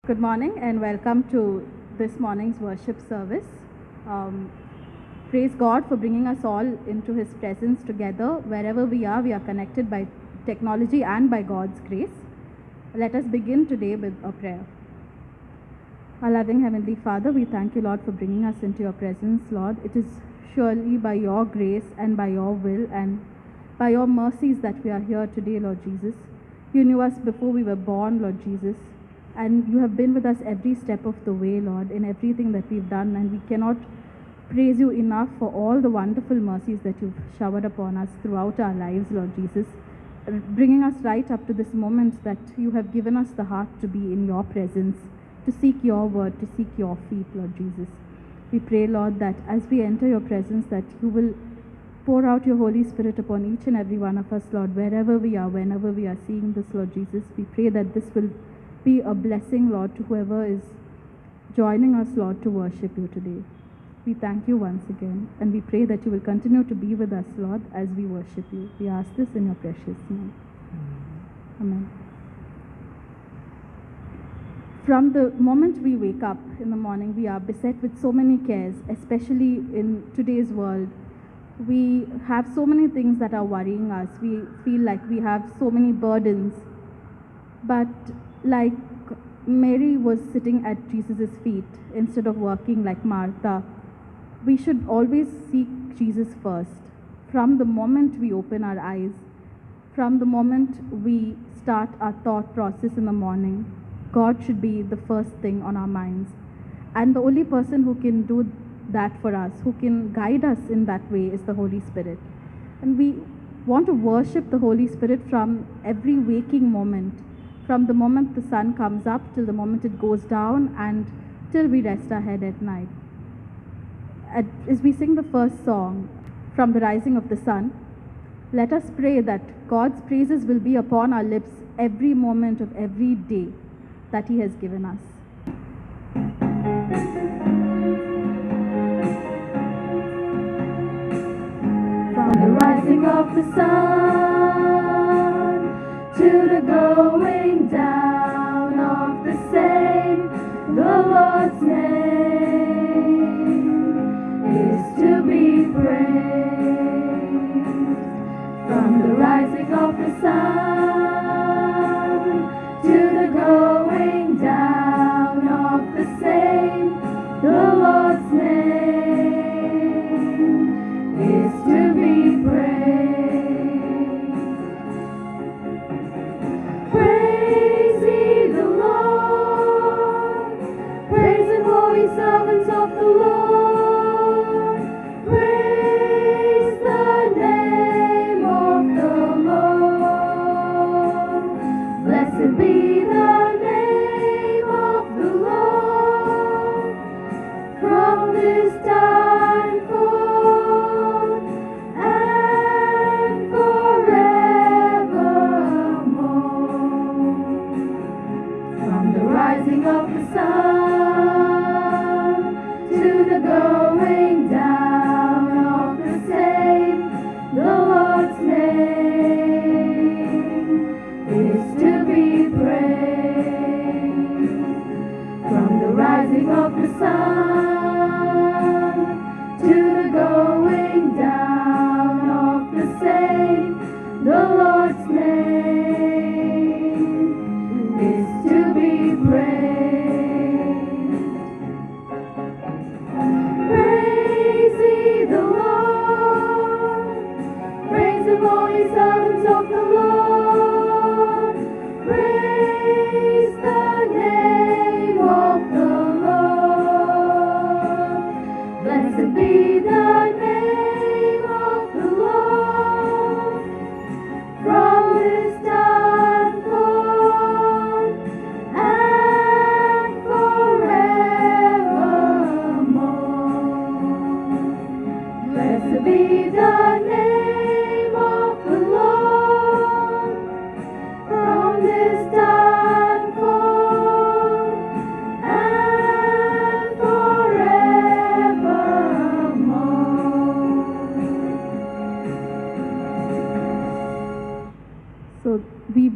Good morning and welcome to this morning's worship service. Um, Praise God for bringing us all into His presence together. Wherever we are connected by technology and by God's grace. Let us begin today with a prayer. Our loving Heavenly Father, we thank you, Lord, for bringing us into your presence, Lord. It is surely by your grace and by your will and by your mercies that we are here today, Lord Jesus. You knew us before we were born, Lord Jesus. And you have been with us every step of the way, Lord, in everything that we've done. And we cannot praise you enough for all the wonderful mercies that you've showered upon us throughout our lives, Lord Jesus, bringing us right up to this moment that you have given us the heart to be in your presence, to seek your word, to seek your feet, Lord Jesus. We pray, Lord, that as we enter your presence, that you will pour out your Holy Spirit upon each and every one of us, Lord, wherever we are, whenever we are seeing this, Lord Jesus. We pray that this will be a blessing, Lord, to whoever is joining us, Lord, to worship you today. We thank you once again, and we pray that you will continue to be with us, Lord, as we worship you. We ask this in your precious name. Amen. From the moment we wake up in the morning, we are beset with so many cares, especially in today's world. We have so many things that are worrying us. We feel like we have so many burdens. But like Mary was sitting at Jesus' feet instead of working like Martha, we should always seek Jesus first. From the moment we open our eyes, from the moment we start our thought process in the morning, God should be the first thing on our minds. And the only person who can do that for us, who can guide us in that way, is the Holy Spirit. And we want to worship the Holy Spirit from every waking moment, from the moment the sun comes up till the moment it goes down and till we rest our head at night. As we sing the first song, From the Rising of the Sun, let us pray that God's praises will be upon our lips every moment of every day that He has given us. From the rising of the sun to the going down of the same, the Lord's name is to be praised. From the rising of the sun to the going down of the same, the Lord's name is to be praised. Praise ye the Lord, praise the holy servants of the Lord, praise the name of the Lord. Blessed be the name of the Lord from this time forth and forevermore. From the rising of the sun to the going down of the same, the Lord's name is to be praised. From the rising of the sun to the going down of the same, the Lord's name is to be praised. Praise ye the Lord, praise the holy servants of the Lord, praise the name of the Lord.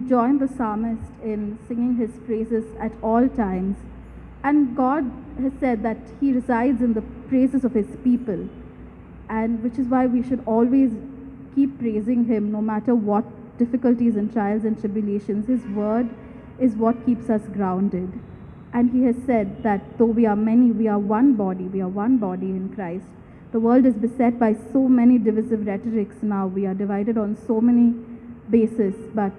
join the psalmist in singing his praises at all times. And God has said that he resides in the praises of his people, and which is why we should always keep praising him no matter what difficulties and trials and tribulations. His word is what keeps us grounded. And he has said that though we are many, we are one body in Christ. The world is beset by so many divisive rhetorics now. We are divided on so many bases, but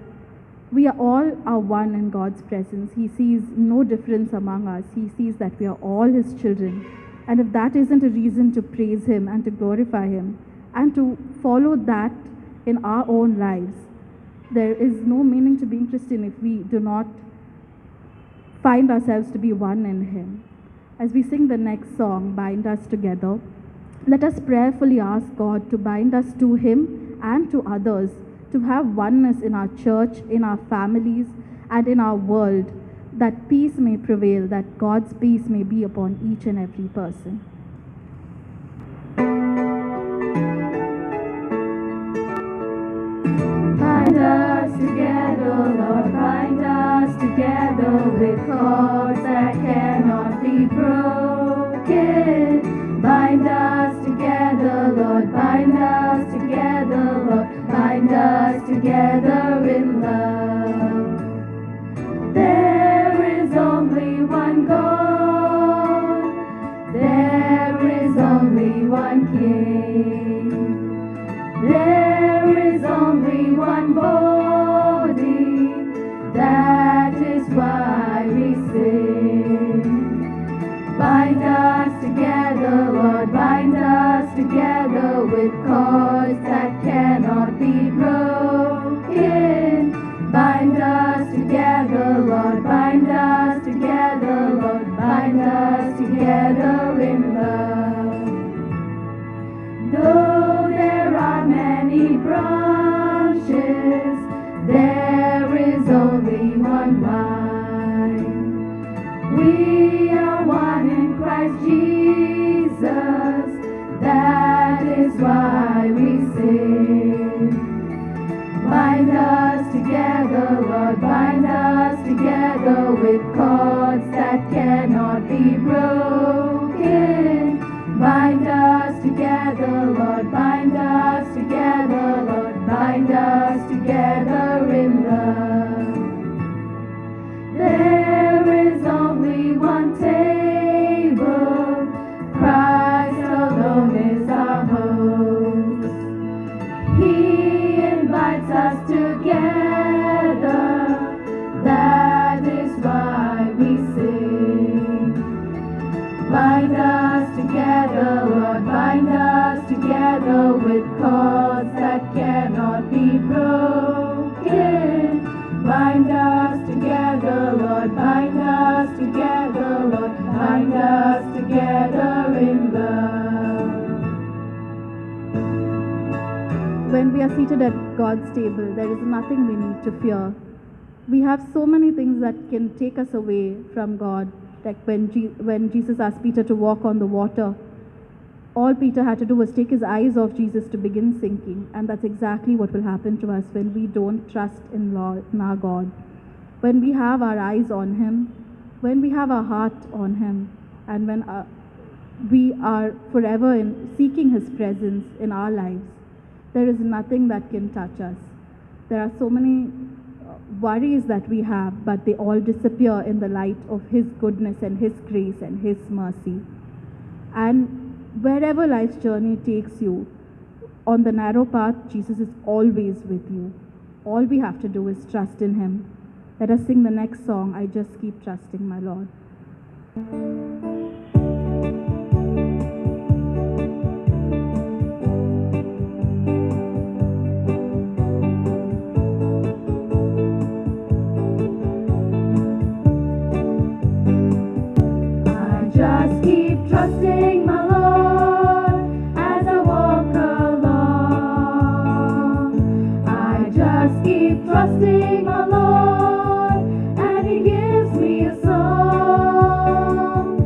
we are all are one in God's presence. He sees no difference among us. He sees that we are all his children. And if that isn't a reason to praise him and to glorify him and to follow that in our own lives, there is no meaning to being Christian if we do not find ourselves to be one in him. As we sing the next song, Bind Us Together, let us prayerfully ask God to bind us to him and to others, to have oneness in our church, in our families, and in our world, that peace may prevail, that God's peace may be upon each and every person. Bind us together, Lord, bind us together with cords that cannot be broken. Bind us together, Lord, bind us together, Lord, bind us together in love. There is only one God, there is only one King, there is only one body, that is why we sing. Bind us together, Lord, bind us together with cords that cannot be broken. Bind us together, Lord, bind us together, Lord, bind us together in love. Though there are many branches, there is only one vine. We are one in Christ Jesus, that is why we sing. Bind us together, Lord, bind us together with cords that cannot be broken. Bind us together, Lord, bind us together, Lord, bind us together in love. There is only one table, Christ alone is our host. He invites us together, that is why we sing. Bind us together, Lord, bind us together with cords that cannot be broken. Bind us together, Lord, bind us together, Lord, bind us together in love. When we are seated at God's table, there is nothing we need to fear. We have so many things that can take us away from God. Like when Jesus asked Peter to walk on the water, all Peter had to do was take his eyes off Jesus to begin sinking. And that's exactly what will happen to us when we don't trust in our God. When we have our eyes on him, when we have our heart on him, and when we are forever seeking his presence in our lives, there is nothing that can touch us. There are so many worries that we have, but they all disappear in the light of his goodness and his grace and his mercy. And wherever life's journey takes you, on the narrow path, Jesus is always with you. All we have to do is trust in him. Let us sing the next song, I Just Keep Trusting My Lord. Just keep trusting my Lord as I walk along. I just keep trusting my Lord, and he gives me a song.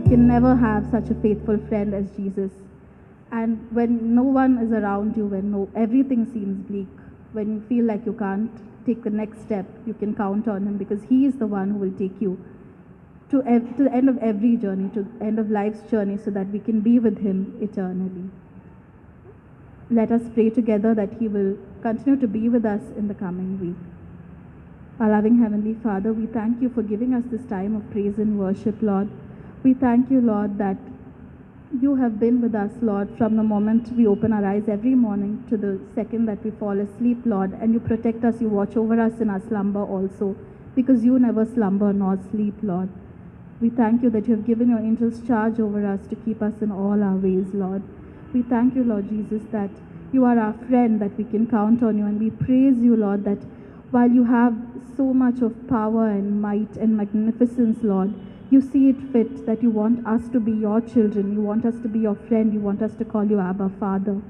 we can never have such a faithful friend as Jesus. And when no one is around you, when everything seems bleak, when you feel like you can't take the next step, you can count on him, because he is the one who will take you to the end of every journey, to the end of life's journey, so that we can be with him eternally. Let us pray together that he will continue to be with us in the coming week. Our loving Heavenly Father, we thank you for giving us this time of praise and worship, Lord. We thank you, Lord, that you have been with us, Lord, from the moment we open our eyes every morning to the second that we fall asleep, Lord, and you protect us, you watch over us in our slumber also, because you never slumber nor sleep, Lord. We thank you that you have given your angels charge over us to keep us in all our ways, Lord. We thank you, Lord Jesus, that you are our friend, that we can count on you, and we praise you, Lord, that while you have so much of power and might and magnificence, Lord, you see it fit that you want us to be your children, you want us to be your friend, you want us to call you Abba, Father.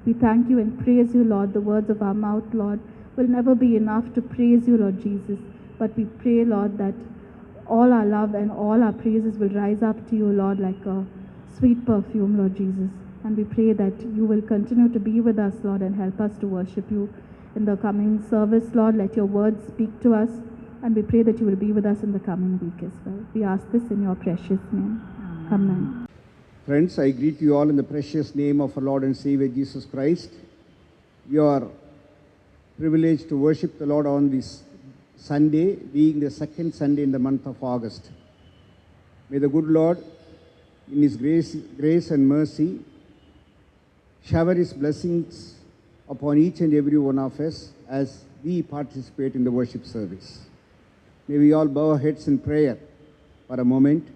We thank you and praise you, Lord. The words of our mouth, Lord, will never be enough to praise you, Lord Jesus. But we pray, Lord, that all our love and all our praises will rise up to you, Lord, like a sweet perfume, Lord Jesus. And we pray that you will continue to be with us, Lord, and help us to worship you in the coming service, Lord. Let your words speak to us. And we pray that you will be with us in the coming week as well. We ask this in your precious name. Amen. Friends, I greet you all in the precious name of our Lord and Savior Jesus Christ. We are privileged to worship the Lord on this Sunday, being the second Sunday in the month of August. May the good Lord, in his grace and mercy, shower his blessings upon each and every one of us as we participate in the worship service. May we all bow our heads in prayer for a moment.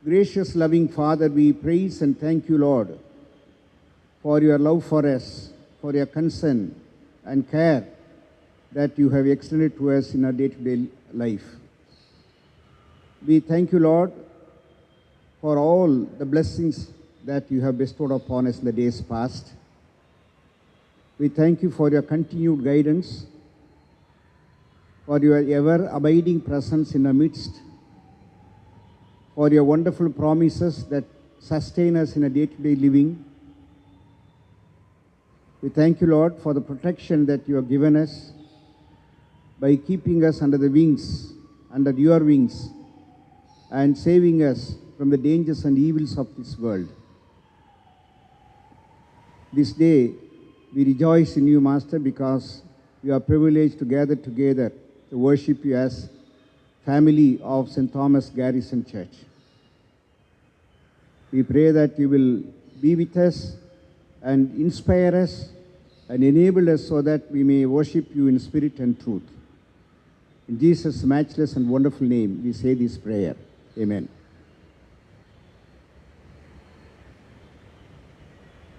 Gracious, loving Father, we praise and thank you, Lord, for your love for us, for your concern and care that you have extended to us in our day-to-day life. We thank you, Lord, for all the blessings that you have bestowed upon us in the days past. We thank you for your continued guidance, for your ever-abiding presence in our midst, for your wonderful promises that sustain us in a day-to-day living. We thank you, Lord, for the protection that you have given us by keeping us under your wings, and saving us from the dangers and evils of this world. This day, we rejoice in you, Master, because we are privileged to gather together to worship you as family of St. Thomas Garrison Church. We pray that you will be with us and inspire us and enable us so that we may worship you in spirit and truth. In Jesus' matchless and wonderful name, we say this prayer. Amen.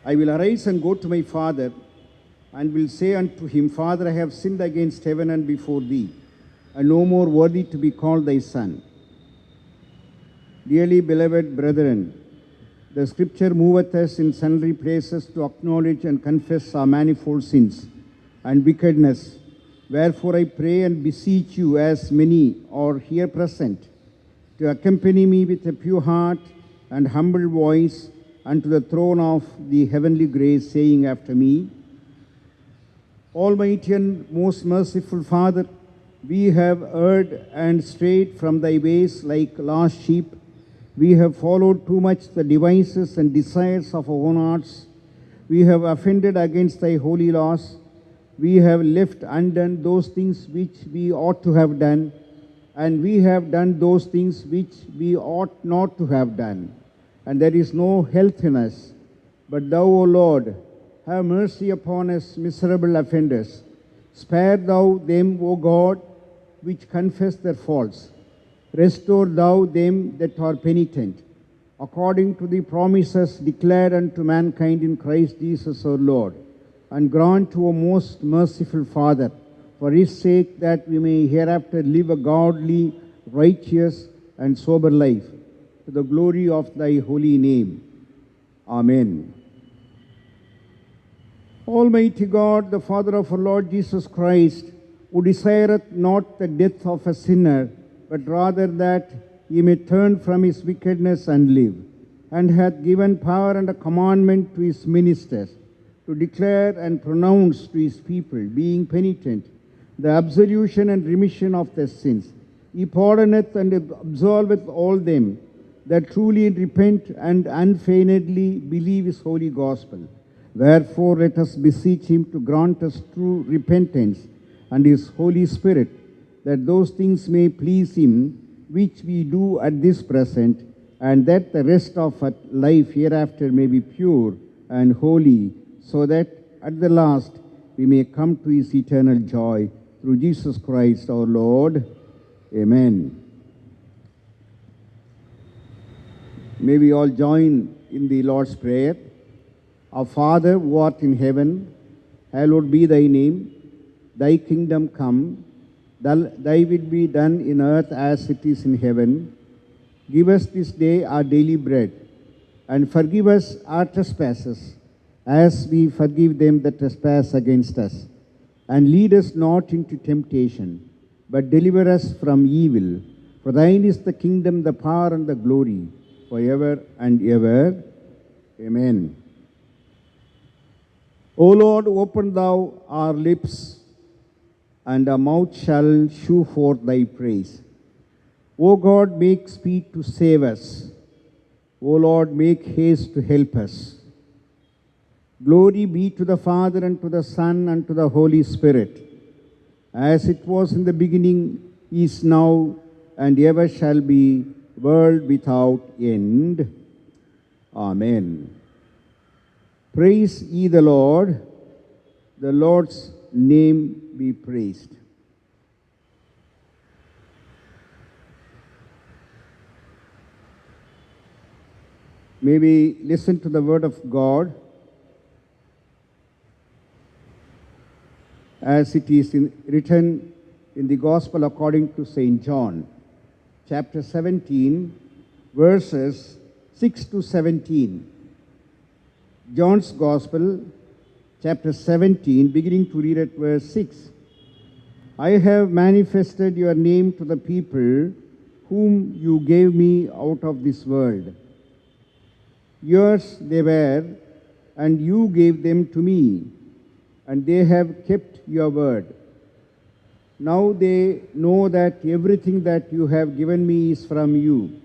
I will arise and go to my father, and will say unto him, Father, I have sinned against heaven and before thee, and no more worthy to be called thy son. Dearly beloved brethren, the Scripture moveth us in sundry places to acknowledge and confess our manifold sins and wickedness. Wherefore I pray and beseech you, as many are here present, to accompany me with a pure heart and humble voice unto the throne of the heavenly grace, saying after me, Almighty and most merciful Father, we have erred and strayed from thy ways like lost sheep. We have followed too much the devices and desires of our own hearts. We have offended against thy holy laws. We have left undone those things which we ought to have done, and we have done those things which we ought not to have done. And there is no health in us. But thou, O Lord, have mercy upon us miserable offenders. Spare thou them, O God, which confess their faults. Restore thou them that are penitent, according to the promises declared unto mankind in Christ Jesus our Lord. And grant to a most merciful Father, for his sake, that we may hereafter live a godly, righteous, and sober life, to the glory of thy holy name. Amen. Almighty God, the Father of our Lord Jesus Christ, who desireth not the death of a sinner, but rather that he he may turn from his wickedness and live, and hath given power and a commandment to his ministers to declare and pronounce to his people, being penitent, the absolution and remission of their sins. He pardoneth and absolveth all them that truly repent and unfeignedly believe his holy gospel. Wherefore let us beseech him to grant us true repentance and his Holy Spirit, that those things may please him which we do at this present, and that the rest of our life hereafter may be pure and holy, so that at the last we may come to his eternal joy through Jesus Christ our Lord. Amen. May we all join in the Lord's Prayer. Our Father, who art in heaven, hallowed be thy name. Thy kingdom come, thy will be done in earth as it is in heaven. Give us this day our daily bread, and forgive us our trespasses, as we forgive them that trespass against us. And lead us not into temptation, but deliver us from evil. For thine is the kingdom, the power, and the glory, forever and ever. Amen. O Lord, open thou our lips, and our mouth shall shew forth thy praise. O God, make speed to save us. O Lord, make haste to help us. Glory be to the Father, and to the Son, and to the Holy Spirit, as it was in the beginning, is now, and ever shall be, world without end. Amen. Praise ye the Lord. The Lord's name be praised. May we listen to the word of God as it is written in the Gospel according to St. John, chapter 17, verses 6 to 17. John's Gospel, chapter 17, beginning to read at verse 6. I have manifested your name to the people whom you gave me out of this world. Yours they were, and you gave them to me, and they have kept your word. Now they know that everything that you have given me is from you.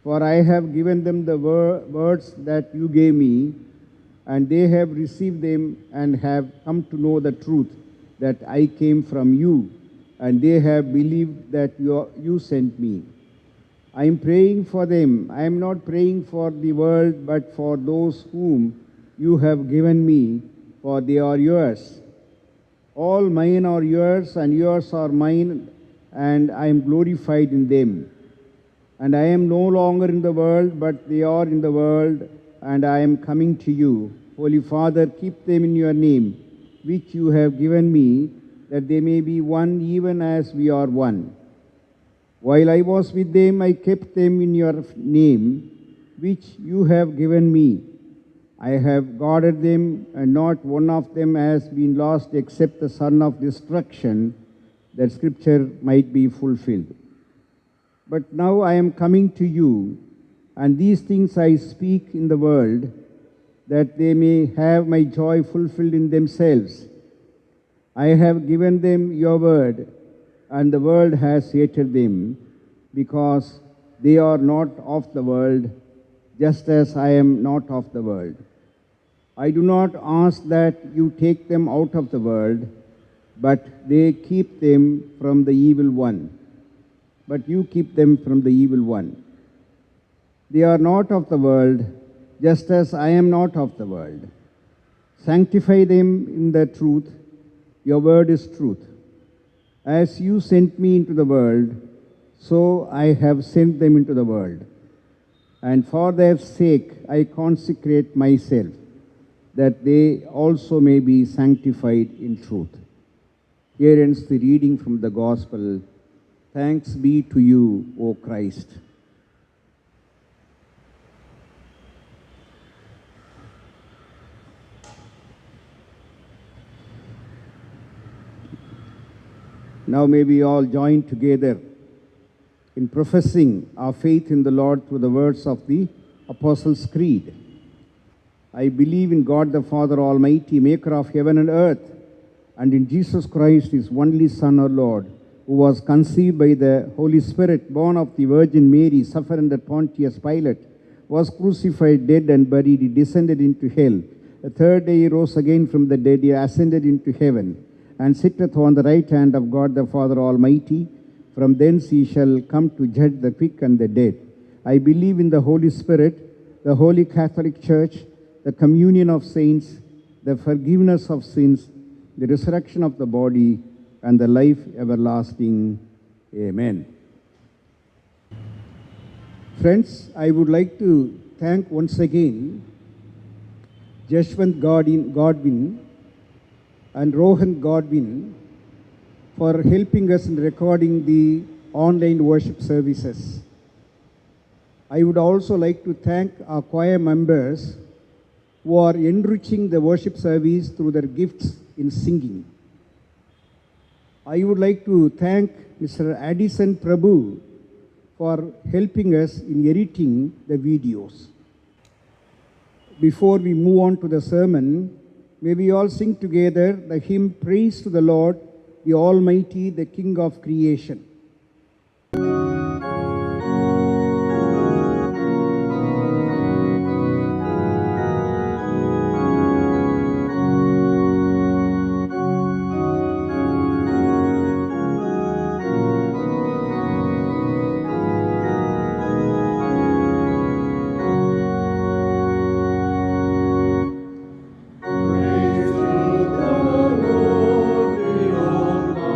For I have given them the words that you gave me, and they have received them and have come to know the truth, that I came from you, and they have believed that you sent me. I am praying for them. I am not praying for the world, but for those whom you have given me, for they are yours. All mine are yours, and yours are mine, and I am glorified in them. And I am no longer in the world, but they are in the world, and I am coming to you. Holy Father, keep them in your name, which you have given me, that they may be one even as we are one. While I was with them, I kept them in your name, which you have given me. I have guarded them, and not one of them has been lost except the son of destruction, that scripture might be fulfilled. But now I am coming to you, and these things I speak in the world, that they may have my joy fulfilled in themselves. I have given them your word, and the world has hated them, because they are not of the world, just as I am not of the world. I do not ask that you take them out of the world, but they keep them from the evil one. But you keep them from the evil one. They are not of the world, just as I am not of the world. Sanctify them in the truth. Your word is truth. As you sent me into the world, so I have sent them into the world. And for their sake I consecrate myself, that they also may be sanctified in truth. Here ends the reading from the Gospel. Thanks be to you, O Christ. Now may we all join together in professing our faith in the Lord through the words of the Apostles' Creed. I believe in God the Father Almighty, maker of heaven and earth, and in Jesus Christ, his only Son, our Lord, who was conceived by the Holy Spirit, born of the Virgin Mary, suffered under Pontius Pilate, was crucified, dead and buried, he descended into hell. The third day he rose again from the dead, he ascended into heaven, and sitteth on the right hand of God the Father Almighty. From thence he shall come to judge the quick and the dead. I believe in the Holy Spirit, the Holy Catholic Church, the communion of saints, the forgiveness of sins, the resurrection of the body, and the life everlasting. Amen. Friends, I would like to thank once again Jashwant Godwin and Rohan Godwin for helping us in recording the online worship services. I would also like to thank our choir members who are enriching the worship service through their gifts in singing. I would like to thank Mr. Addison Prabhu for helping us in editing the videos. Before we move on to the sermon, may we all sing together the hymn Praise to the Lord, the Almighty, the King of Creation.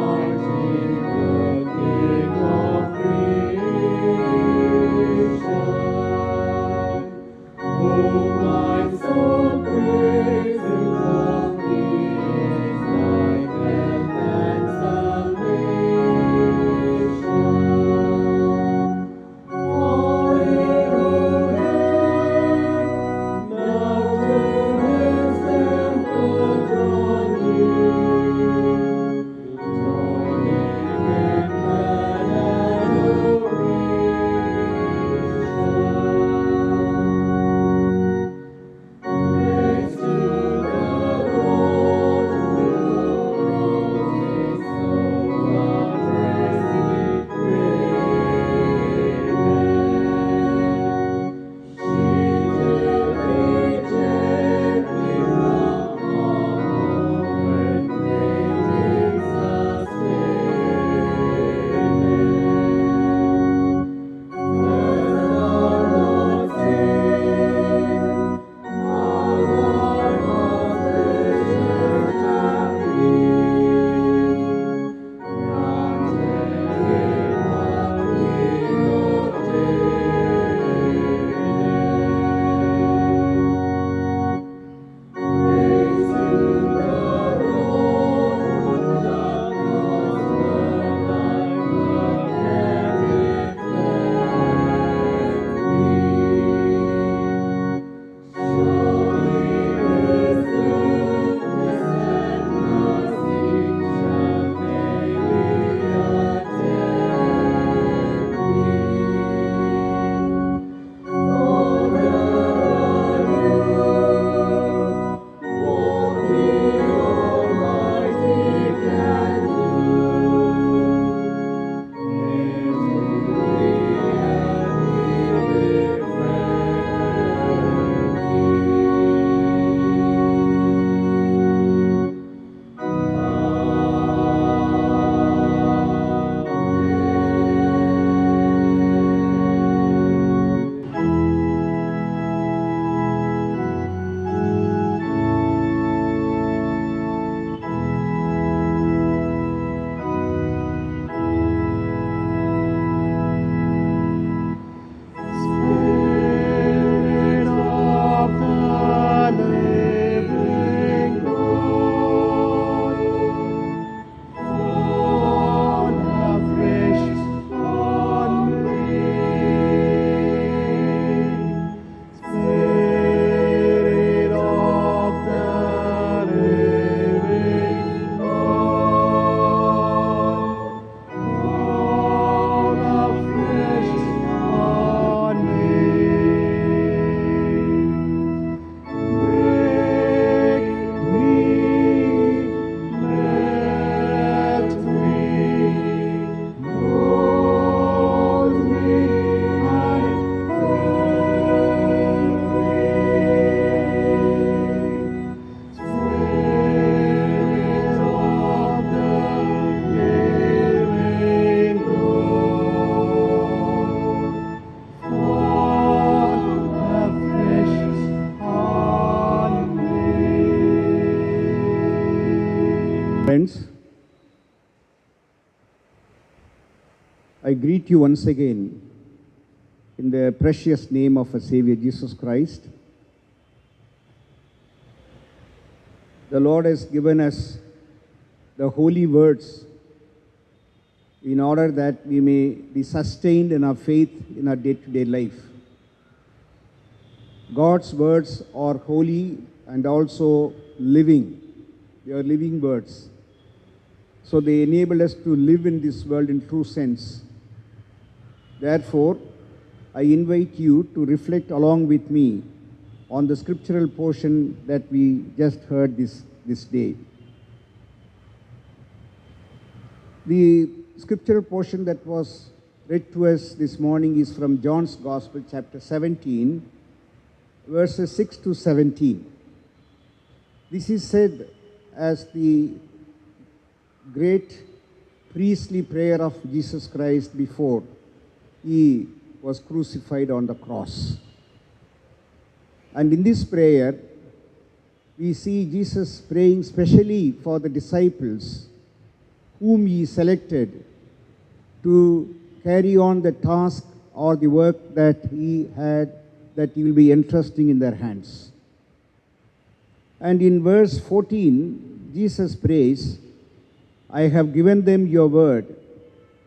Almighty, the King. greet you once again in the precious name of our Savior Jesus Christ. The Lord has given us the holy words in order that we may be sustained in our faith in our day-to-day life. God's words are holy and also living. They are living words. So they enable us to live in this world in true sense. Therefore, I invite you to reflect along with me on the scriptural portion that we just heard this day. The scriptural portion that was read to us this morning is from John's Gospel, chapter 17, verses 6 to 17. This is said as the great priestly prayer of Jesus Christ before he was crucified on the cross. And in this prayer, we see Jesus praying specially for the disciples whom he selected to carry on the task or the work that he will be entrusting in their hands. And in verse 14, Jesus prays, I have given them your word,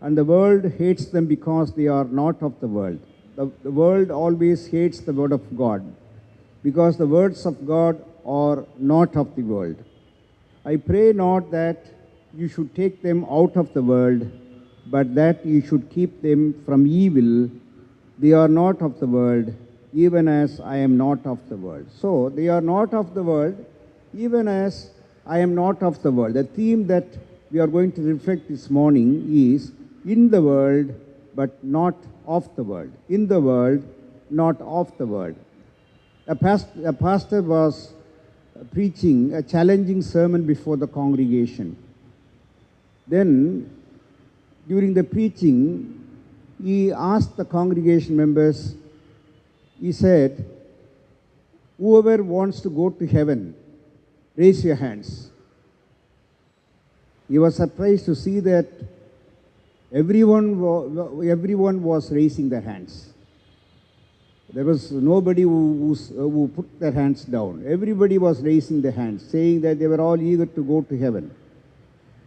and the world hates them because they are not of the world. The world always hates the word of God, because the words of God are not of the world. I pray not that you should take them out of the world, but that you should keep them from evil. They are not of the world, even as I am not of the world. So, they are not of the world, even as I am not of the world. The theme that we are going to reflect this morning is in the world, but not of the world. In the world, not of the world. A pastor was preaching a challenging sermon before the congregation. Then, during the preaching, he asked the congregation members, he said, whoever wants to go to heaven, raise your hands. He was surprised to see that everyone was raising their hands. There was nobody who put their hands down. Everybody was raising their hands, saying that they were all eager to go to heaven.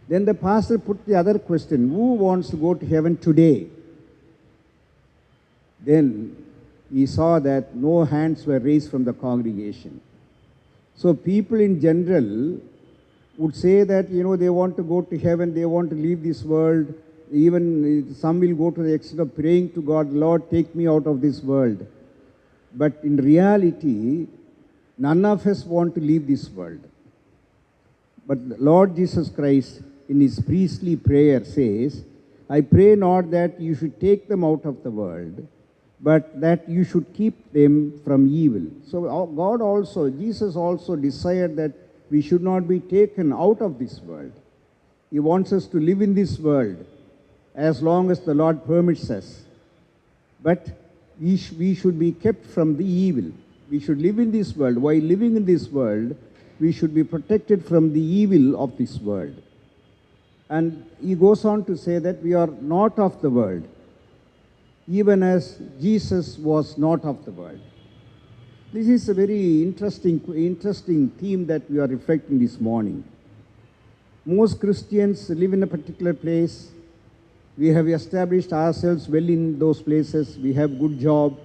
Then the pastor put the other question, who wants to go to heaven today? Then he saw that no hands were raised from the congregation. So people in general would say that, they want to go to heaven, they want to leave this world. Even some will go to the extent of praying to God, Lord, take me out of this world. But in reality, none of us want to leave this world. But the Lord Jesus Christ, in his priestly prayer, says, I pray not that you should take them out of the world, but that you should keep them from evil. So Jesus also desired that we should not be taken out of this world. He wants us to live in this world as long as the Lord permits us. But we should be kept from the evil. We should live in this world. While living in this world, we should be protected from the evil of this world. And he goes on to say that we are not of the world, even as Jesus was not of the world. This is a very interesting theme that we are reflecting this morning. Most Christians live in a particular place. We have established ourselves well in those places. We have good job,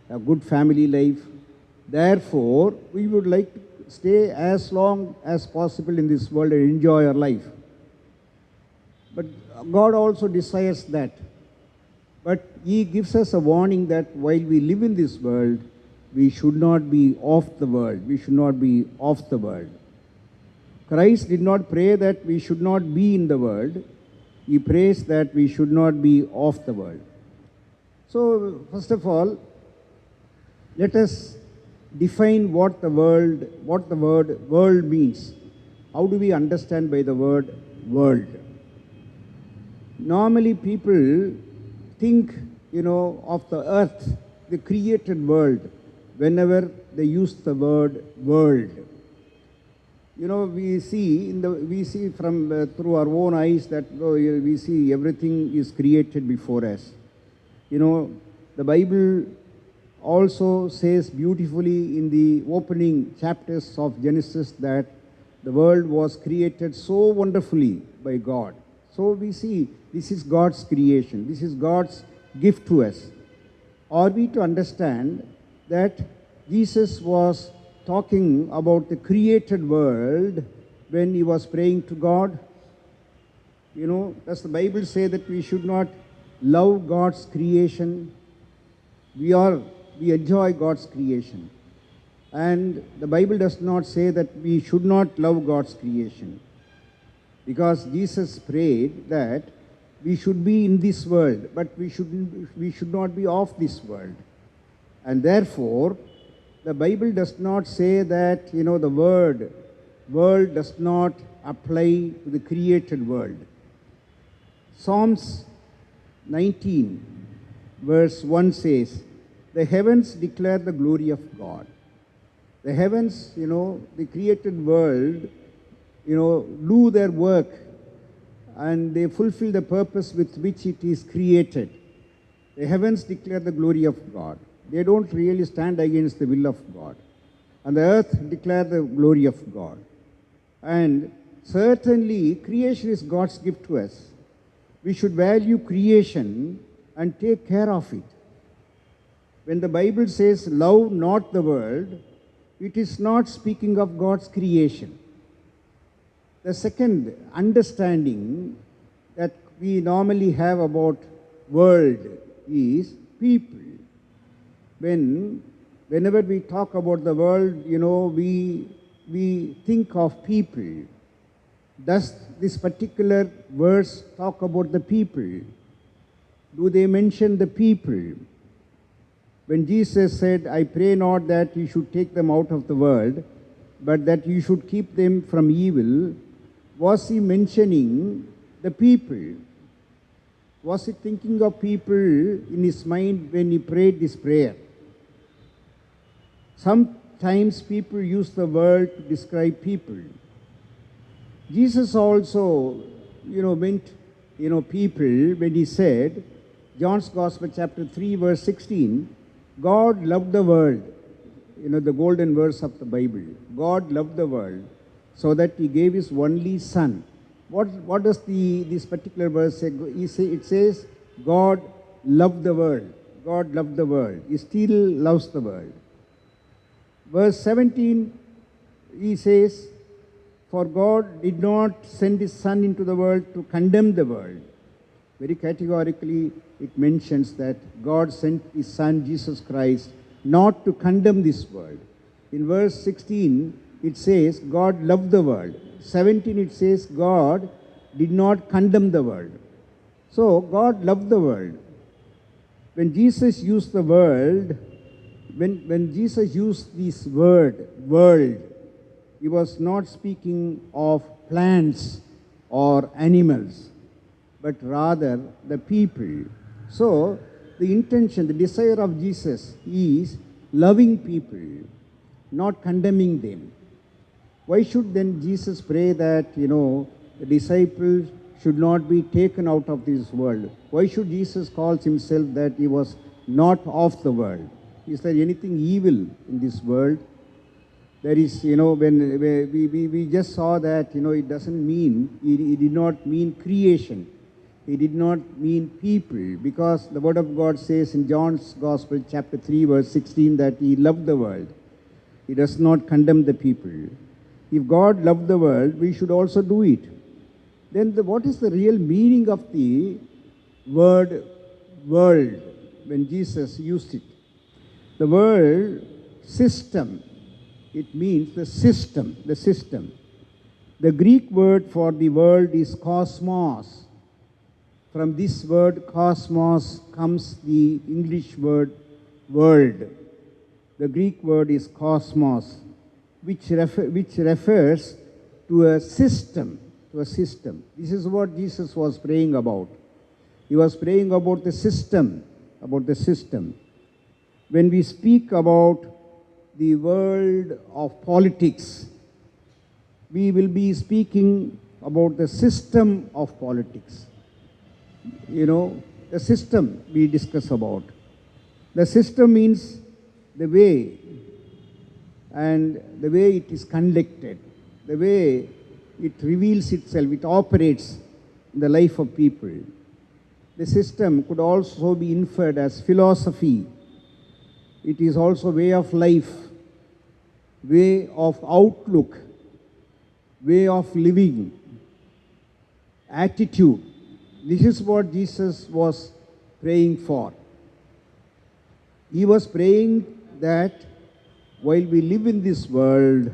a good family life. Therefore, we would like to stay as long as possible in this world and enjoy our life. But God also desires that. But he gives us a warning that while we live in this world, we should not be of the world. We should not be of the world. Christ did not pray that we should not be in the world. He prays that we should not be of the world. So, first of all, let us define what the word world means. How do we understand by the word world? Normally people think, of the earth, the created world, whenever they use the word world. you know, we see from through our own eyes that we see everything is created before us. You know, the Bible also says beautifully in the opening chapters of Genesis that the world was created so wonderfully by God. So we see this is God's creation. This is God's gift to us. Are we to understand that Jesus was talking about the created world when he was praying to God? You know, does the Bible say that we should not love God's creation? We enjoy God's creation. And the Bible does not say that we should not love God's creation. Because Jesus prayed that we should be in this world, but we should not be of this world. And therefore, the Bible does not say that, you know, the word world does not apply to the created world. Psalms 19, verse 1 says, the heavens declare the glory of God. The heavens, you know, the created world, you know, do their work and they fulfill the purpose with which it is created. The heavens declare the glory of God. They don't really stand against the will of God. And the earth declares the glory of God. And certainly, creation is God's gift to us. We should value creation and take care of it. When the Bible says, love not the world, it is not speaking of God's creation. The second understanding that we normally have about world is people. Whenever we talk about the world, you know, we think of people. Does this particular verse talk about the people? Do they mention the people? When Jesus said, I pray not that you should take them out of the world, but that you should keep them from evil, was he mentioning the people? Was he thinking of people in his mind when he prayed this prayer? Sometimes people use the word to describe people. Jesus also, you know, meant, you know, people when he said, John's Gospel chapter 3 verse 16, God loved the world, you know, the golden verse of the Bible. God loved the world so that he gave his only son. What does this particular verse say? It says, God loved the world. God loved the world. He still loves the world. Verse 17, he says, for God did not send his son into the world to condemn the world. Very categorically, it mentions that God sent his son, Jesus Christ, not to condemn this world. In verse 16, it says, God loved the world. 17, it says, God did not condemn the world. So, God loved the world. When Jesus used the word, when Jesus used this word, world, he was not speaking of plants or animals, but rather the people. So, the intention, the desire of Jesus is loving people, not condemning them. Why should then Jesus pray that, you know, the disciples should not be taken out of this world? Why should Jesus call himself that he was not of the world? Is there anything evil in this world? There is, you know, when we just saw that, you know, it doesn't mean, he did not mean creation. He did not mean people, because the word of God says in John's Gospel chapter 3 verse 16 that he loved the world. He does not condemn the people. If God loved the world, we should also do it. Then what is the real meaning of the word world when Jesus used it? The word system, it means the system, the system. The Greek word for the world is cosmos. From this word cosmos comes the English word world. The Greek word is cosmos, which refers to a system, This is what Jesus was praying about. He was praying about the system, When we speak about the world of politics, we will be speaking about the system of politics. The system we discuss about. The system means the way, and the way it is conducted, the way it reveals itself, it operates in the life of people. The system could also be inferred as philosophy. It is also way of life, way of outlook, way of living, attitude. This is what Jesus was praying for. He was praying that while we live in this world,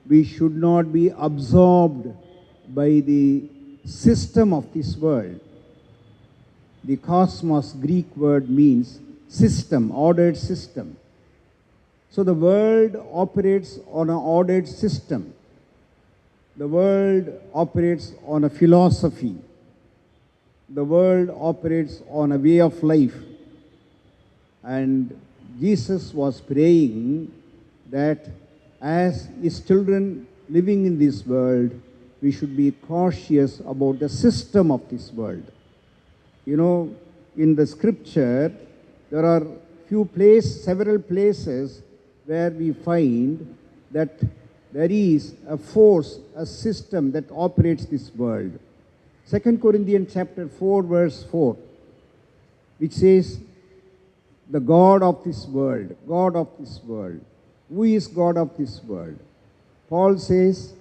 we should not be absorbed by the system of this world. The cosmos, Greek word, means system, ordered system. So the world operates on an ordered system. The world operates on a philosophy. The world operates on a way of life. And Jesus was praying that as his children living in this world, we should be cautious about the system of this world. In the scripture, there are several places where we find that there is a force, a system that operates this world. 2 Corinthians chapter 4, verse 4, which says, the God of this world, God of this world. Who is God of this world? Paul says,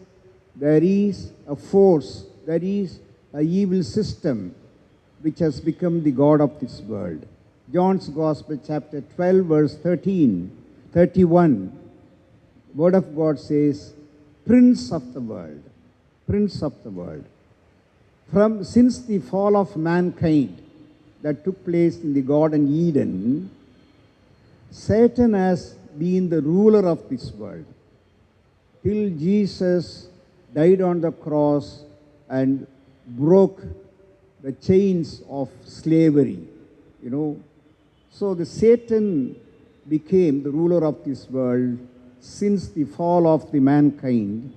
there is a force, there is an evil system which has become the God of this world. John's Gospel, chapter 12, verse 31, Word of God says, Prince of the world, Prince of the world. Since the fall of mankind that took place in the Garden Eden, Satan has been the ruler of this world till Jesus died on the cross and broke the chains of slavery. So the Satan became the ruler of this world since the fall of the mankind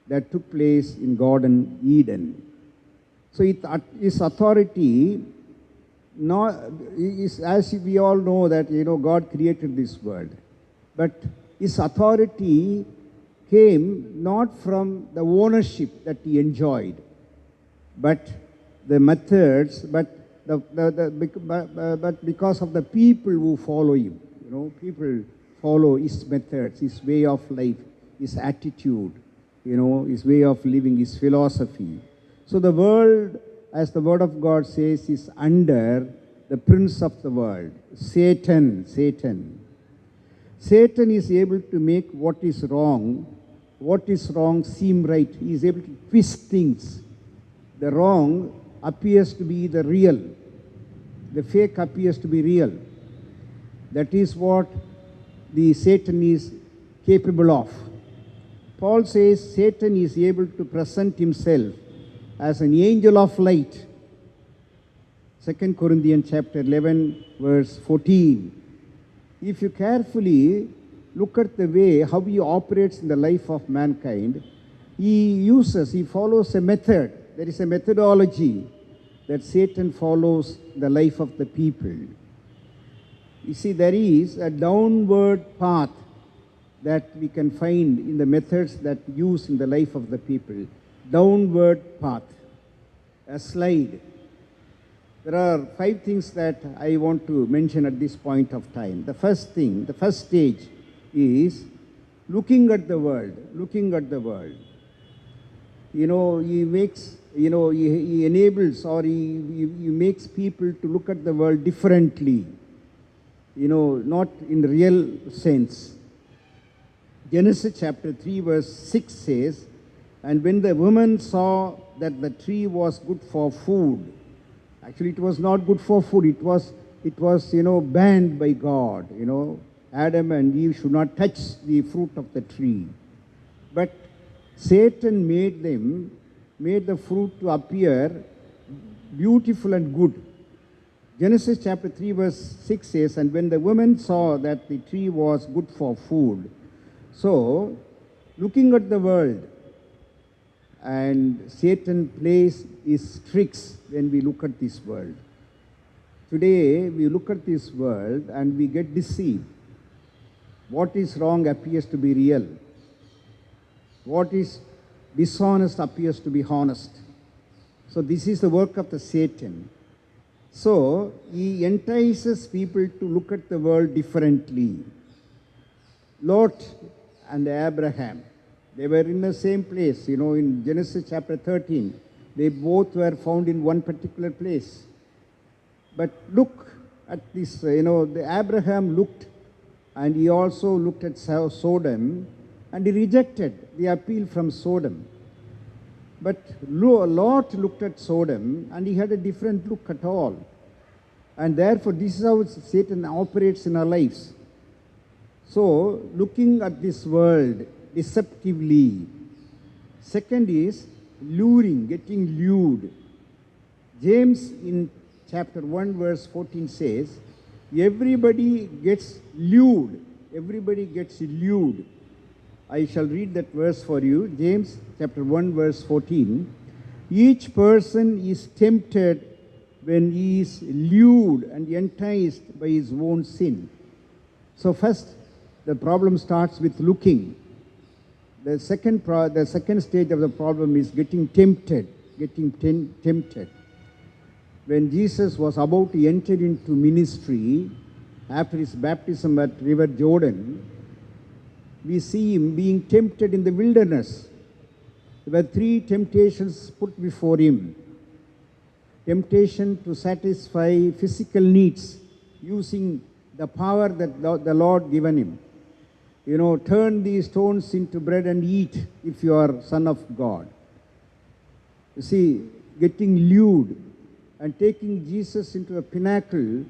that took place in Garden Eden. So his authority, as we all know that God created this world, but his authority came not from the ownership that he enjoyed, but the methods, but because of the people who follow him. People follow his methods, his way of life, his attitude, his way of living, his philosophy. So the world, as the Word of God says, is under the prince of the world, Satan. Satan is able to make what is wrong seem right. He is able to twist things. The wrong appears to be the real. The fake appears to be real. That is what the Satan is capable of. Paul says Satan is able to present himself as an angel of light. 2 Corinthians chapter 11, verse 14. If you carefully look at the way how he operates in the life of mankind, he follows a method. There is a methodology that Satan follows in the life of the people. You see, there is a downward path that we can find in the methods that use in the life of the people. Downward path, a slide. There are 5 things that I want to mention at this point of time. The first stage is looking at the world. He enables or he makes people to look at the world differently, not in real sense. Genesis chapter 3 verse 6 says, and when the woman saw that the tree was good for food, actually it was not good for food, it was banned by God. Adam and Eve should not touch the fruit of the tree. But Satan made the fruit to appear beautiful and good. Genesis chapter 3 verse 6 says, and when the woman saw that the tree was good for food. So, looking at the world, and Satan plays his tricks when we look at this world. Today, we look at this world and we get deceived. What is wrong appears to be real. What is dishonest appears to be honest. So this is the work of the Satan. So he entices people to look at the world differently. Lot and Abraham, they were in the same place, in Genesis chapter 13. They both were found in one particular place. But look at this, the Abraham looked, and he also looked at Sodom, and he rejected the appeal from Sodom. But Lot looked at Sodom, and he had a different look at all. And therefore, this is how Satan operates in our lives. So, looking at this world deceptively. Second is luring, getting lured. James in chapter 1 verse 14 says, everybody gets lured. Everybody gets lured. I shall read that verse for you. James chapter 1 verse 14. Each person is tempted when he is lured and enticed by his own sin. So first, the problem starts with looking. The second stage of the problem is getting tempted. Tempted. When Jesus was about to enter into ministry, after his baptism at River Jordan, we see him being tempted in the wilderness. There were three temptations put before him. Temptation to satisfy physical needs using the power that the Lord given him. Turn these stones into bread and eat if you are Son of God. You see, getting lured and taking Jesus into a pinnacle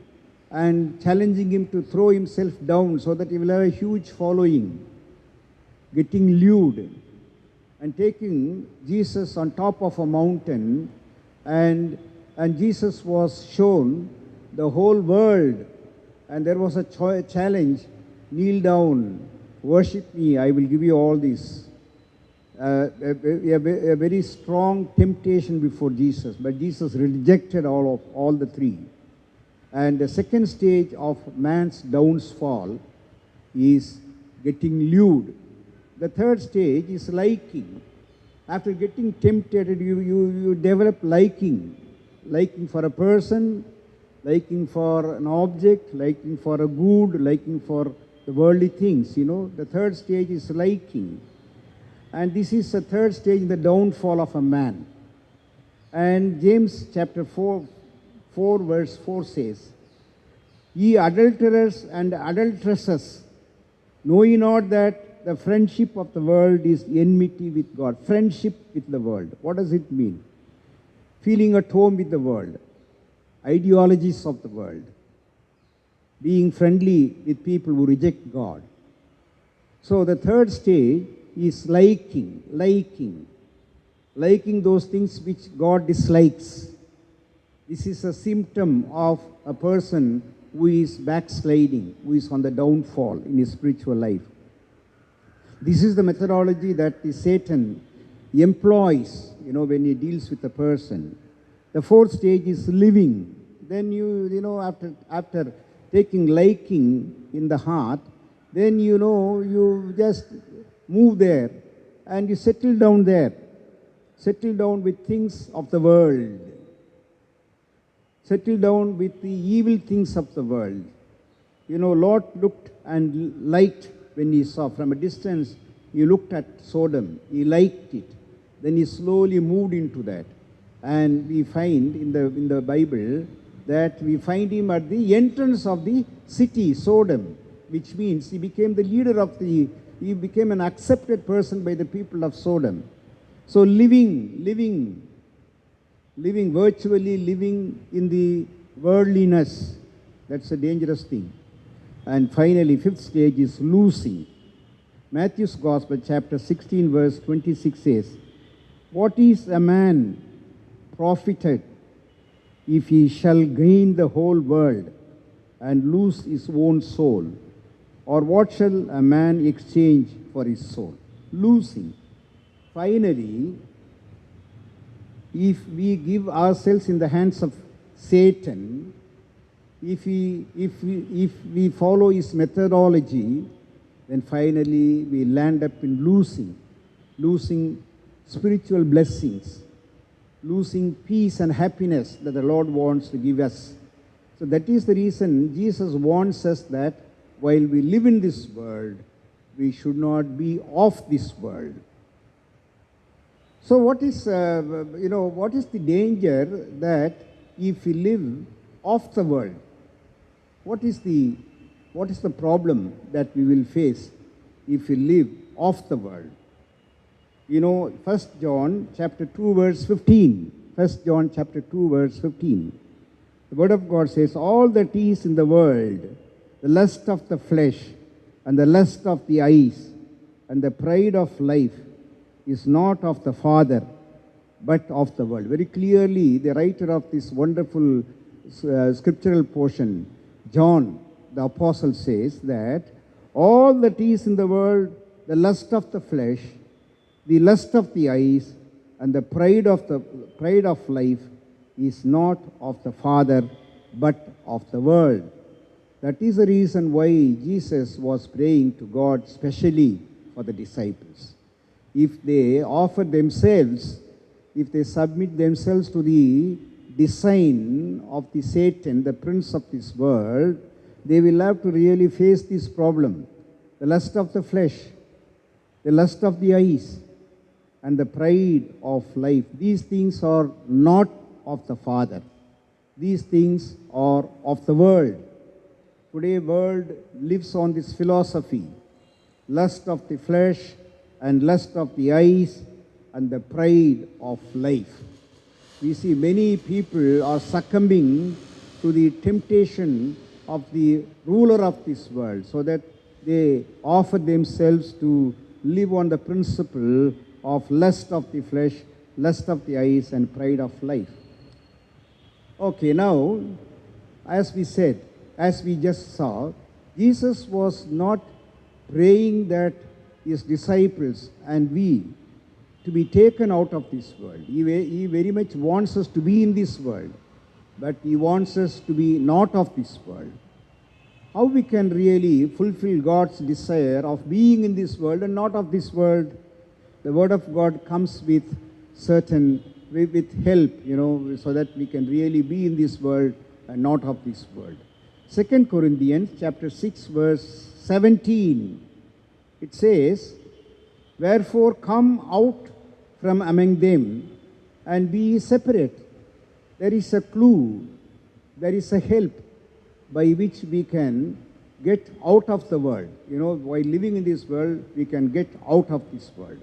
and challenging him to throw himself down so that he will have a huge following. Getting lured and taking Jesus on top of a mountain, and Jesus was shown the whole world, and there was a challenge, kneel down, worship me, I will give you all this. A very strong temptation before Jesus, but Jesus rejected all the three. And the second stage of man's downfall is getting lured. The third stage is liking. After getting tempted, you develop liking for a person, liking for an object, liking for a good, liking for the worldly things. The third stage is liking. And this is the third stage in the downfall of a man. And James chapter 4 verse 4 says, Ye adulterers and adulteresses, know ye not that the friendship of the world is enmity with God? Friendship with the world. What does it mean? Feeling at home with the world. Ideologies of the world. Being friendly with people who reject God. So the third stage is liking those things which God dislikes. This is a symptom of a person who is backsliding, who is on the downfall in his spiritual life. This is the methodology that Satan employs, when he deals with a person. The fourth stage is living. Then after taking liking in the heart, then you just move there and you settle down there. Settle down with things of the world. Settle down with the evil things of the world. Lot looked and liked when he saw from a distance. He looked at Sodom. He liked it. Then he slowly moved into that. And we find in the Bible that we find him at the entrance of the city, Sodom, which means he became the leader he became an accepted person by the people of Sodom. So living virtually, living in the worldliness, that's a dangerous thing. And finally, fifth stage is losing. Matthew's Gospel, chapter 16, verse 26 says, What is a man profited if he shall gain the whole world and lose his own soul? Or what shall a man exchange for his soul? Losing. Finally, if we give ourselves in the hands of Satan, if we follow his methodology, then finally we land up in losing spiritual blessings, losing peace and happiness that the Lord wants to give us. So that is the reason Jesus warns us that while we live in this world, we should not be of this world. So what is the danger that if we live off the world? What is the problem that we will face if we live off the world? 1 John chapter 2 verse 15. 1 John chapter 2 verse 15. The word of God says, all that is in the world, the lust of the flesh and the lust of the eyes and the pride of life is not of the Father, but of the world. Very clearly, the writer of this wonderful scriptural portion, John, the apostle, says that all that is in the world, the lust of the flesh, the lust of the eyes, and the pride of life is not of the Father, but of the world. That is the reason why Jesus was praying to God specially for the disciples. If they offer themselves, if they submit themselves to the design of the Satan, the prince of this world, they will have to really face this problem. The lust of the flesh, the lust of the eyes, and the pride of life. These things are not of the Father. These things are of the world. Today, world lives on this philosophy. Lust of the flesh and lust of the eyes and the pride of life. We see many people are succumbing to the temptation of the ruler of this world, so that they offer themselves to live on the principle of lust of the flesh, lust of the eyes, and pride of life. Okay, now, as we said, as we just saw, Jesus was not praying that his disciples and we to be taken out of this world. He very much wants us to be in this world, but he wants us to be not of this world. How we can really fulfill God's desire of being in this world and not of this world? The word of God comes with help, so that we can really be in this world and not of this world. 2 Corinthians chapter 6 verse 17. It says, wherefore come out from among them and be separate. There is a clue, there is a help by which we can get out of the world. While living in this world, we can get out of this world.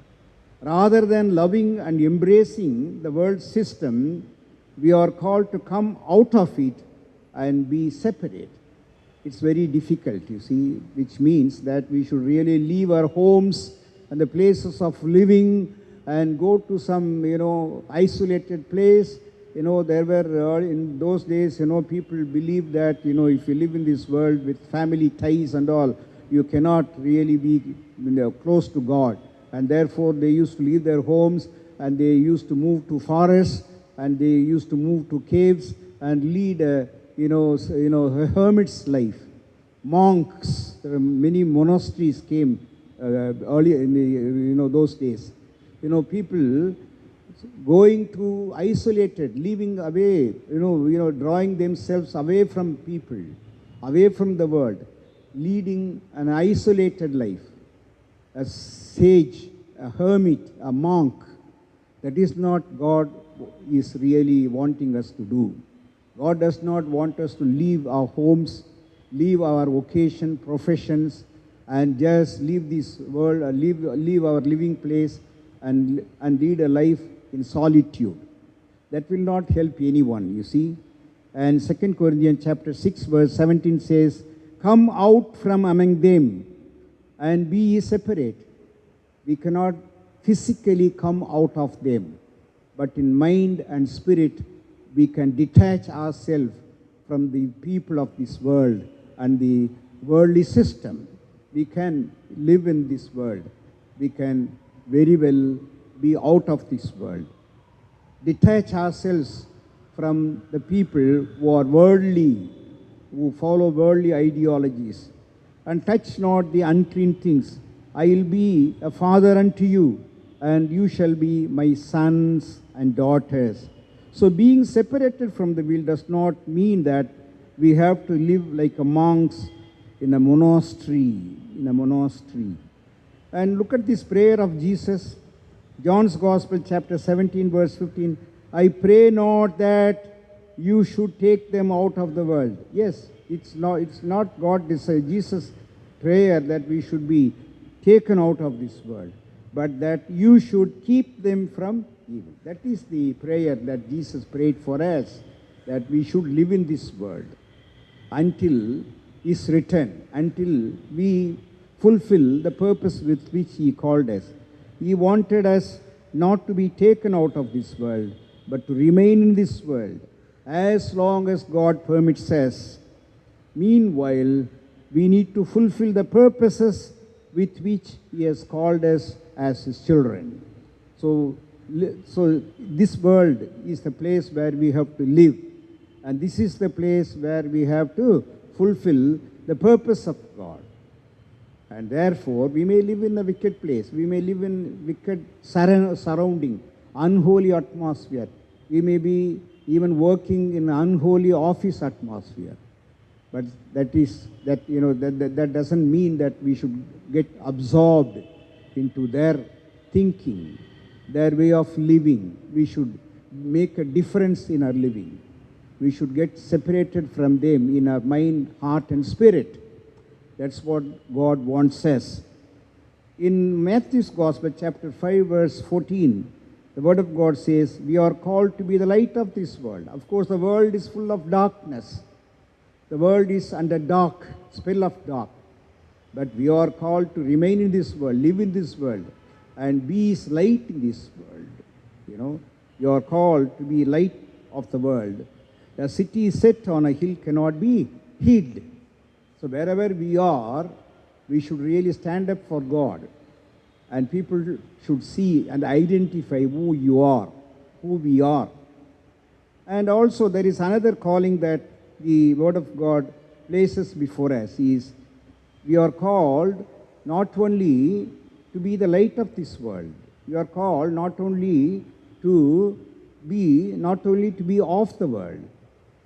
Rather than loving and embracing the world system, we are called to come out of it and be separate. It's very difficult, you see, which means that we should really leave our homes and the places of living and go to some, isolated place. There were, in those days, people believed that, if you live in this world with family ties and all, you cannot really be close to God. And therefore, they used to leave their homes and they used to move to forests and they used to move to caves and lead a hermit's life. Monks, there are many monasteries came earlier in those days. People going to isolated, living away, drawing themselves away from people, away from the world, leading an isolated life. A sage, a hermit, a monk. That is not God is really wanting us to do. God does not want us to leave our homes, leave our vocation, professions, and just leave this world, leave our living place and lead a life in solitude. That will not help anyone, you see. And 2 Corinthians chapter 6 verse 17 says, come out from among them and be ye separate. We cannot physically come out of them, but in mind and spirit we can detach ourselves from the people of this world and the worldly system. We can live in this world. We can very well be out of this world. detach ourselves from the people who are worldly, who follow worldly ideologies. And touch not the unclean things. I will be a father unto you, and you shall be my sons and daughters. So being separated from the will does not mean that we have to live like a monks in a monastery, And look at this prayer of Jesus, John's Gospel, chapter 17, verse 15. I pray not that you should take them out of the world. Yes, it's not God desire, Jesus' prayer that we should be taken out of this world, but that you should keep them from evil. That is the prayer that Jesus prayed for us, that we should live in this world until His return, until we fulfill the purpose with which He called us. He wanted us not to be taken out of this world, but to remain in this world as long as God permits us. Meanwhile, we need to fulfill the purposes with which He has called us as His children. So this world is the place where we have to live, and this is the place where we have to fulfill the purpose of God. And therefore, we may live in a wicked place, we may live in wicked surrounding, unholy atmosphere, we may be even working in an unholy office atmosphere. But that doesn't mean that we should get absorbed into their thinking, their way of living. We should make a difference in our living. We should get separated from them in our mind, heart, and spirit. That's what God wants us. In Matthew's Gospel, chapter 5, verse 14, the Word of God says, we are called to be the light of this world. Of course, the world is full of darkness. The world is under dark, spell of dark. But we are called to remain in this world, live in this world, and be His light in this world. You are called to be light of the world. A city set on a hill cannot be hid. So wherever we are, we should really stand up for God. And people should see and identify who you are, who we are. And also there is another calling that the Word of God places before us is, we are called not only to be the light of this world. We are called not only to be of the world.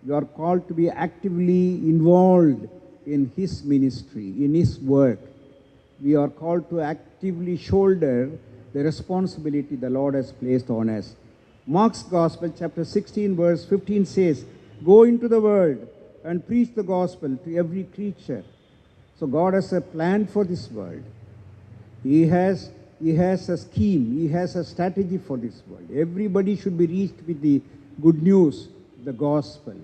We are called to be actively involved in His ministry, in His work. We are called to actively shoulder the responsibility the Lord has placed on us. Mark's Gospel, chapter 16, verse 15 says, go into the world and preach the gospel to every creature. So God has a plan for this world. He has a scheme. He has a strategy for this world. Everybody should be reached with the good news, the gospel.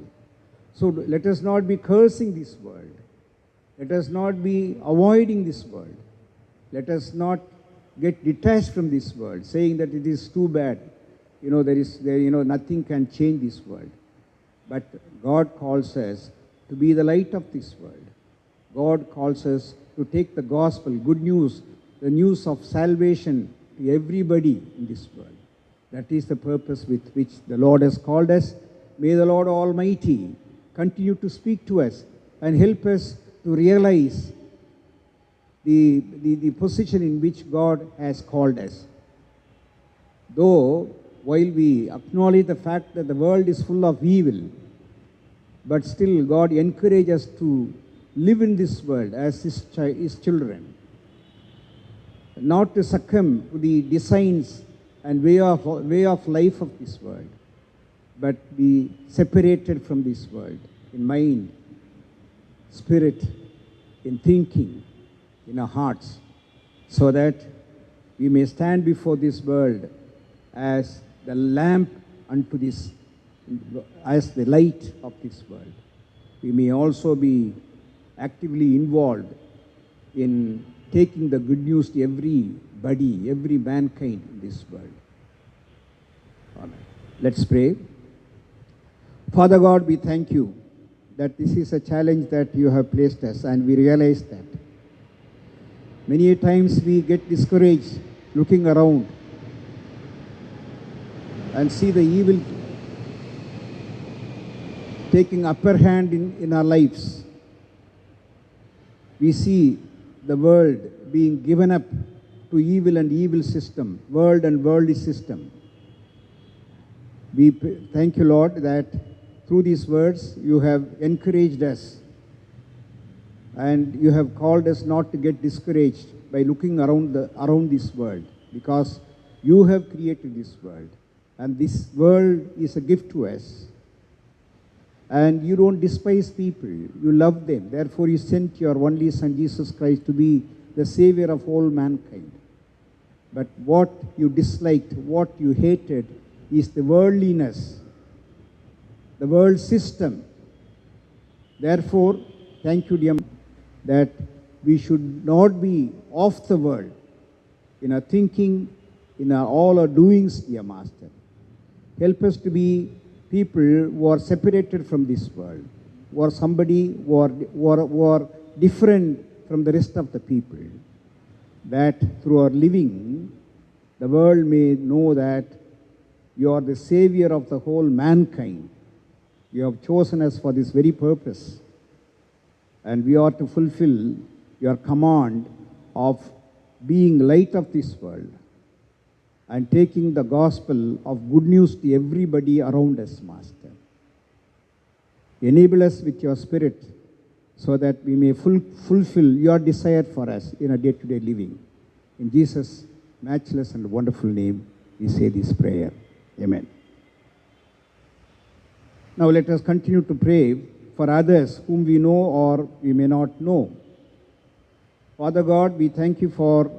So let us not be cursing this world. Let us not be avoiding this world. Let us not get detached from this world, saying that it is too bad. Nothing can change this world. But God calls us to be the light of this world. God calls us to take the gospel, good news, the news of salvation to everybody in this world. That is the purpose with which the Lord has called us. May the Lord Almighty continue to speak to us and help us to realize the position in which God has called us. Though, while we acknowledge the fact that the world is full of evil, but still God encourages us to live in this world as His children, not to succumb to the designs and way of life of this world, but be separated from this world in mind, spirit, in thinking, in our hearts, so that we may stand before this world as the lamp unto this, as the light of this world. We may also be actively involved in taking the good news to everybody, every mankind in this world. Amen. Let's pray. Father God, we thank you that this is a challenge that you have placed us, and we realize that. Many times we get discouraged looking around. and see the evil taking upper hand in our lives. We see the world being given up to evil and evil system, world and worldly system. We thank you, Lord, that through these words you have encouraged us and you have called us not to get discouraged by looking around this world, because you have created this world and this world is a gift to us. And you don't despise people, you love them. Therefore you sent your only Son Jesus Christ to be the Savior of all mankind. But what you disliked, what you hated is the worldliness, the world system. Therefore, thank you, dear, that we should not be of the world in our thinking, in our all our doings, dear Master. Help us to be people who are separated from this world, who are somebody who are different from the rest of the people, that through our living, the world may know that you are the Savior of the whole mankind. You have chosen us for this very purpose, and we are to fulfill your command of being light of this world and taking the gospel of good news to everybody around us, Master. Enable us with your Spirit so that we may fulfill your desire for us in our day-to-day living. In Jesus' matchless and wonderful name, we say this prayer. Amen. Now let us continue to pray for others whom we know or we may not know. Father God, we thank you for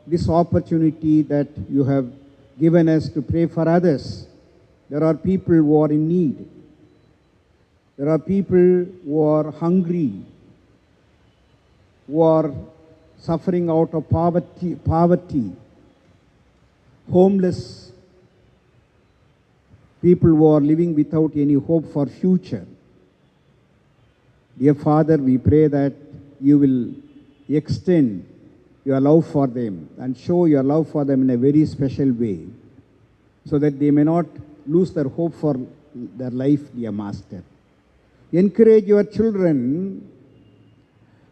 this opportunity that you have given us to pray for others. There are people who are in need. There are people who are hungry, who are suffering out of poverty, homeless, people who are living without any hope for future. Dear Father, we pray that you will extend your love for them and show your love for them in a very special way, so that they may not lose their hope for their life, dear Master. Encourage your children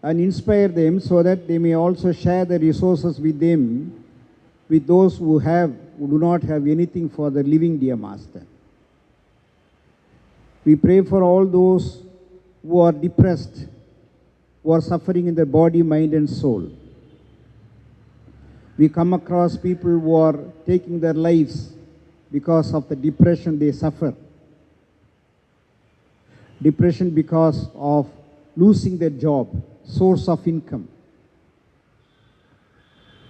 and inspire them so that they may also share the resources with them, with those who do not have anything for their living, dear Master. We pray for all those who are depressed, who are suffering in their body, mind and soul. We come across people who are taking their lives because of the depression they suffer. Depression because of losing their job, source of income.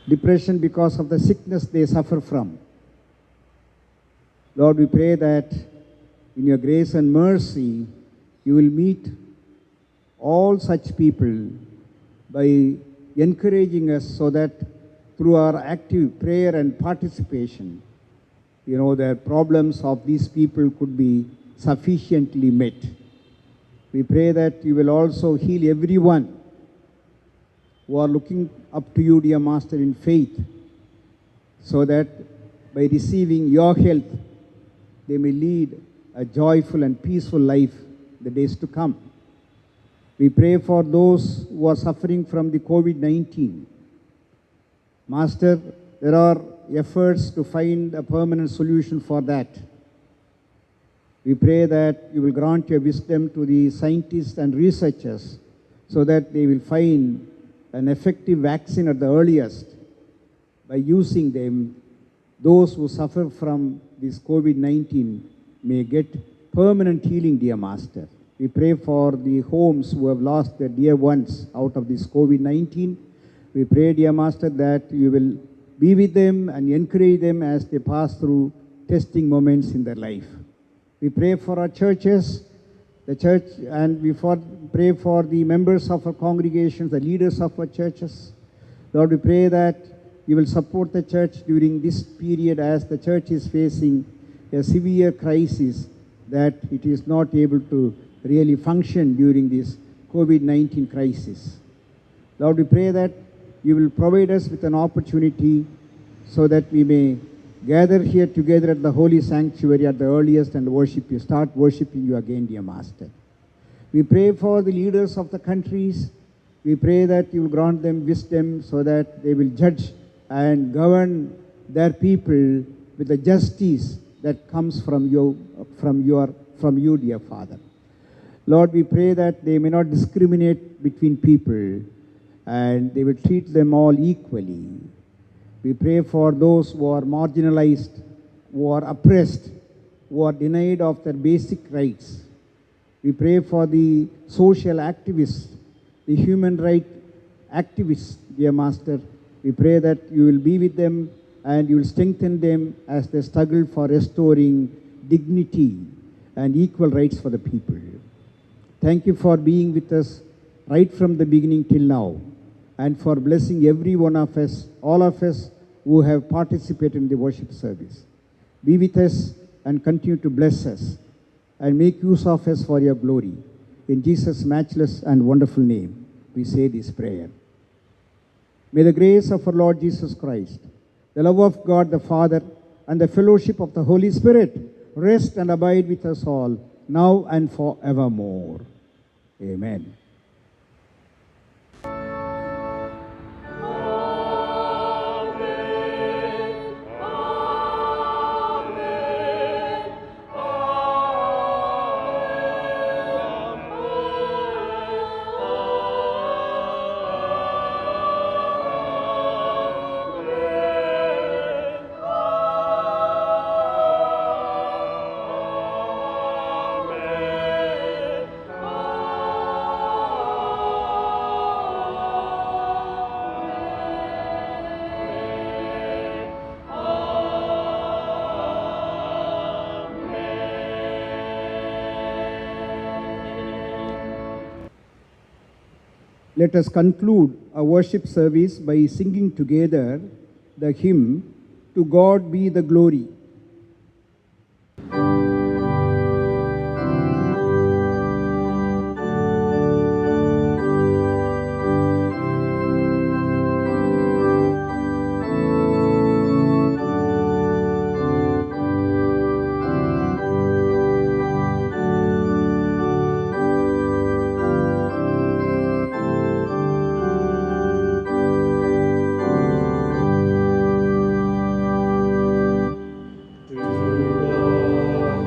Depression because of the sickness they suffer from. Lord, we pray that in your grace and mercy, you will meet all such people by encouraging us so that through our active prayer and participation, the problems of these people could be sufficiently met. We pray that you will also heal everyone who are looking up to you, dear Master, in faith, so that by receiving your health, they may lead a joyful and peaceful life in the days to come. We pray for those who are suffering from the COVID-19. Master, there are efforts to find a permanent solution for that. We pray that you will grant your wisdom to the scientists and researchers so that they will find an effective vaccine at the earliest. By using them, those who suffer from this COVID-19 may get permanent healing, dear Master. We pray for the homes who have lost their dear ones out of this COVID-19. We pray, dear Master, that you will be with them and encourage them as they pass through testing moments in their life. We pray for our churches, the church, and we pray for the members of our congregations, the leaders of our churches. Lord, we pray that you will support the church during this period as the church is facing a severe crisis, that it is not able to really function during this COVID-19 crisis. Lord, we pray that you will provide us with an opportunity so that we may gather here together at the holy sanctuary at the earliest and worship you. Start worshiping you again, dear Master. We pray for the leaders of the countries. We pray that you will grant them wisdom so that they will judge and govern their people with the justice that comes from you, dear Father. Lord, we pray that they may not discriminate between people and they will treat them all equally. We pray for those who are marginalized, who are oppressed, who are denied of their basic rights. We pray for the social activists, the human rights activists, dear Master. We pray that you will be with them and you will strengthen them as they struggle for restoring dignity and equal rights for the people. Thank you for being with us right from the beginning till now, and for blessing every one of us, all of us who have participated in the worship service. Be with us and continue to bless us and make use of us for your glory. In Jesus' matchless and wonderful name, we say this prayer. May the grace of our Lord Jesus Christ, the love of God the Father, and the fellowship of the Holy Spirit rest and abide with us all, now and forevermore. Amen. Let us conclude our worship service by singing together the hymn, To God Be the Glory. To God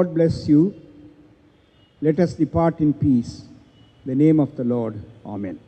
Lord bless you. Let us depart in peace. In the name of the Lord. Amen.